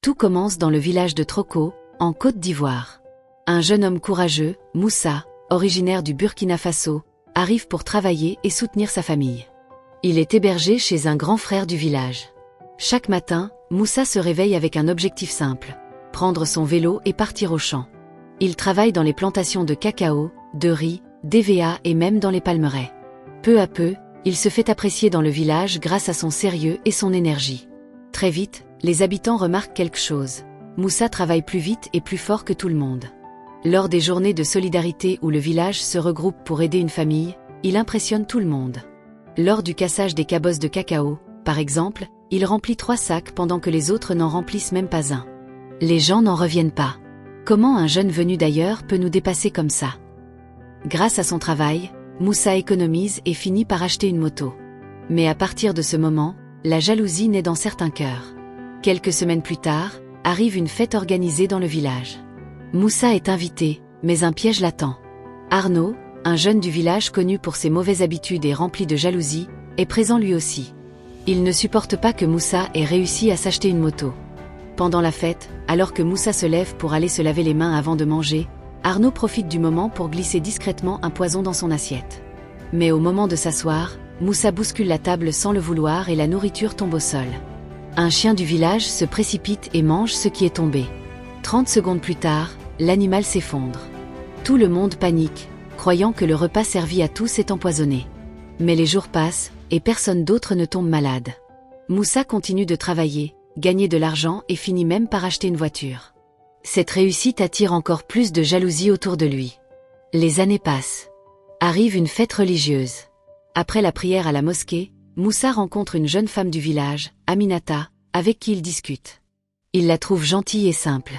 Tout commence dans le village de Troko, en Côte d'Ivoire. Un jeune homme courageux, Moussa, originaire du Burkina Faso, arrive pour travailler et soutenir sa famille. Il est hébergé chez un grand frère du village. Chaque matin, Moussa se réveille avec un objectif simple, prendre son vélo et partir au champ. Il travaille dans les plantations de cacao, de riz, d'EVA et même dans les palmeraies. Peu à peu, il se fait apprécier dans le village grâce à son sérieux et son énergie. Très vite, les habitants remarquent quelque chose. Moussa travaille plus vite et plus fort que tout le monde. Lors des journées de solidarité où le village se regroupe pour aider une famille, il impressionne tout le monde. Lors du cassage des cabosses de cacao, par exemple, il remplit 3 sacs pendant que les autres n'en remplissent même pas un. Les gens n'en reviennent pas. Comment un jeune venu d'ailleurs peut nous dépasser comme ça? Grâce à son travail, Moussa économise et finit par acheter une moto. Mais à partir de ce moment, la jalousie naît dans certains cœurs. Quelques semaines plus tard, arrive une fête organisée dans le village. Moussa est invité, mais un piège l'attend. Arnaud, un jeune du village connu pour ses mauvaises habitudes et rempli de jalousie, est présent lui aussi. Il ne supporte pas que Moussa ait réussi à s'acheter une moto. Pendant la fête, alors que Moussa se lève pour aller se laver les mains avant de manger, Arnaud profite du moment pour glisser discrètement un poison dans son assiette. Mais au moment de s'asseoir, Moussa bouscule la table sans le vouloir et la nourriture tombe au sol. Un chien du village se précipite et mange ce qui est tombé. 30 secondes plus tard, l'animal s'effondre. Tout le monde panique, croyant que le repas servi à tous est empoisonné. Mais les jours passent, et personne d'autre ne tombe malade. Moussa continue de travailler, gagner de l'argent et finit même par acheter une voiture. Cette réussite attire encore plus de jalousie autour de lui. Les années passent. Arrive une fête religieuse. Après la prière à la mosquée, Moussa rencontre une jeune femme du village, Aminata, avec qui il discute. Il la trouve gentille et simple.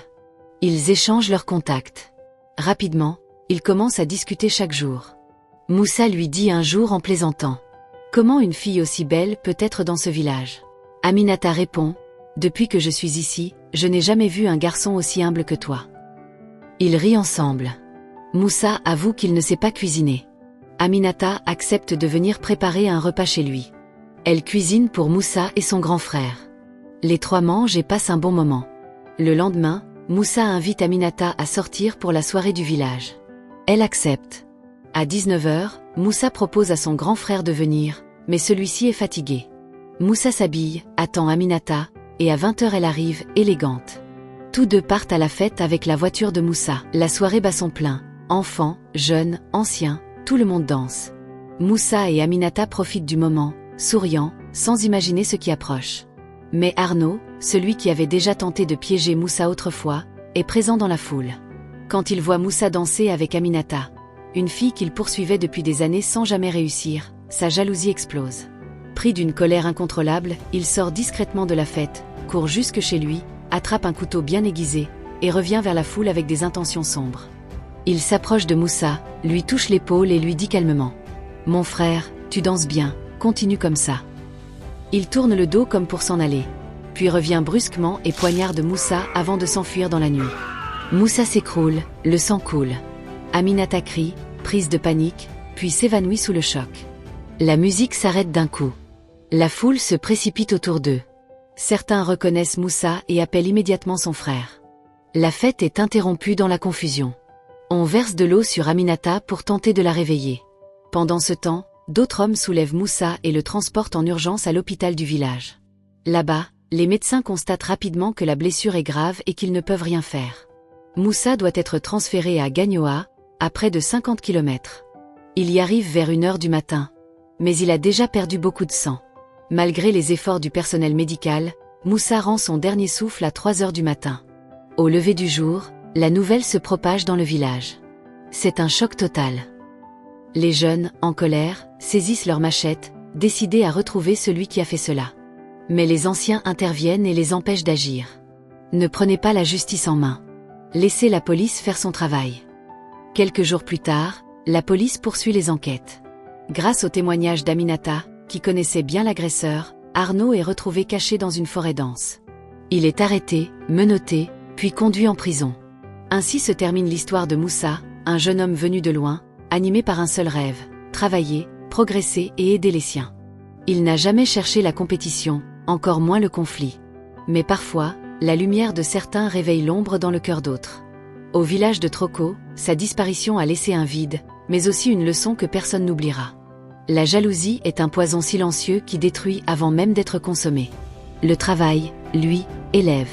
Ils échangent leurs contacts. Rapidement, ils commencent à discuter chaque jour. Moussa lui dit un jour en plaisantant: « Comment une fille aussi belle peut être dans ce village ?» Aminata répond: « Depuis que je suis ici, je n'ai jamais vu un garçon aussi humble que toi. » Ils rient ensemble. Moussa avoue qu'il ne sait pas cuisiner. Aminata accepte de venir préparer un repas chez lui. Elle cuisine pour Moussa et son grand frère. Les 3 mangent et passent un bon moment. Le lendemain, Moussa invite Aminata à sortir pour la soirée du village. Elle accepte. À 19h, Moussa propose à son grand frère de venir, mais celui-ci est fatigué. Moussa s'habille, attend Aminata, et à 20h elle arrive, élégante. Tous deux partent à la fête avec la voiture de Moussa. La soirée bat son plein. Enfants, jeunes, anciens, tout le monde danse. Moussa et Aminata profitent du moment, souriant, sans imaginer ce qui approche. Mais Arnaud, celui qui avait déjà tenté de piéger Moussa autrefois, est présent dans la foule. Quand il voit Moussa danser avec Aminata, une fille qu'il poursuivait depuis des années sans jamais réussir, sa jalousie explose. Pris d'une colère incontrôlable, il sort discrètement de la fête, court jusque chez lui, attrape un couteau bien aiguisé, et revient vers la foule avec des intentions sombres. Il s'approche de Moussa, lui touche l'épaule et lui dit calmement: « Mon frère, tu danses bien, continue comme ça. » Il tourne le dos comme pour s'en aller, puis revient brusquement et poignarde Moussa avant de s'enfuir dans la nuit. Moussa s'écroule, le sang coule. Aminata crie, prise de panique, puis s'évanouit sous le choc. La musique s'arrête d'un coup. La foule se précipite autour d'eux. Certains reconnaissent Moussa et appellent immédiatement son frère. La fête est interrompue dans la confusion. On verse de l'eau sur Aminata pour tenter de la réveiller. Pendant ce temps, d'autres hommes soulèvent Moussa et le transportent en urgence à l'hôpital du village. Là-bas, les médecins constatent rapidement que la blessure est grave et qu'ils ne peuvent rien faire. Moussa doit être transféré à Gagnoa, à près de 50 km. Il y arrive vers 1h du matin. Mais il a déjà perdu beaucoup de sang. Malgré les efforts du personnel médical, Moussa rend son dernier souffle à 3h du matin. Au lever du jour, la nouvelle se propage dans le village. C'est un choc total. Les jeunes, en colère, saisissent leurs machettes, décidés à retrouver celui qui a fait cela. Mais les anciens interviennent et les empêchent d'agir. Ne prenez pas la justice en main. Laissez la police faire son travail. Quelques jours plus tard, la police poursuit les enquêtes. Grâce au témoignage d'Aminata, qui connaissait bien l'agresseur, Arnaud est retrouvé caché dans une forêt dense. Il est arrêté, menotté, puis conduit en prison. Ainsi se termine l'histoire de Moussa, un jeune homme venu de loin, animé par un seul rêve: travailler, progresser et aider les siens. Il n'a jamais cherché la compétition, encore moins le conflit. Mais parfois, la lumière de certains réveille l'ombre dans le cœur d'autres. Au village de Troko, sa disparition a laissé un vide, mais aussi une leçon que personne n'oubliera. La jalousie est un poison silencieux qui détruit avant même d'être consommé. Le travail, lui, élève.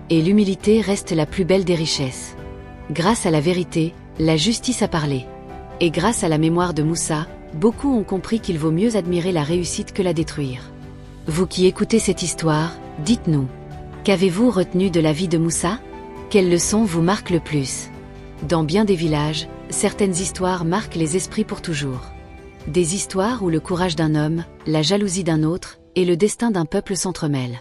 Et l'humilité reste la plus belle des richesses. Grâce à la vérité, la justice a parlé. Et grâce à la mémoire de Moussa, beaucoup ont compris qu'il vaut mieux admirer la réussite que la détruire. Vous qui écoutez cette histoire, dites-nous. Qu'avez-vous retenu de la vie de Moussa? Quelle leçon vous marque le plus? Dans bien des villages, certaines histoires marquent les esprits pour toujours. Des histoires où le courage d'un homme, la jalousie d'un autre, et le destin d'un peuple s'entremêlent.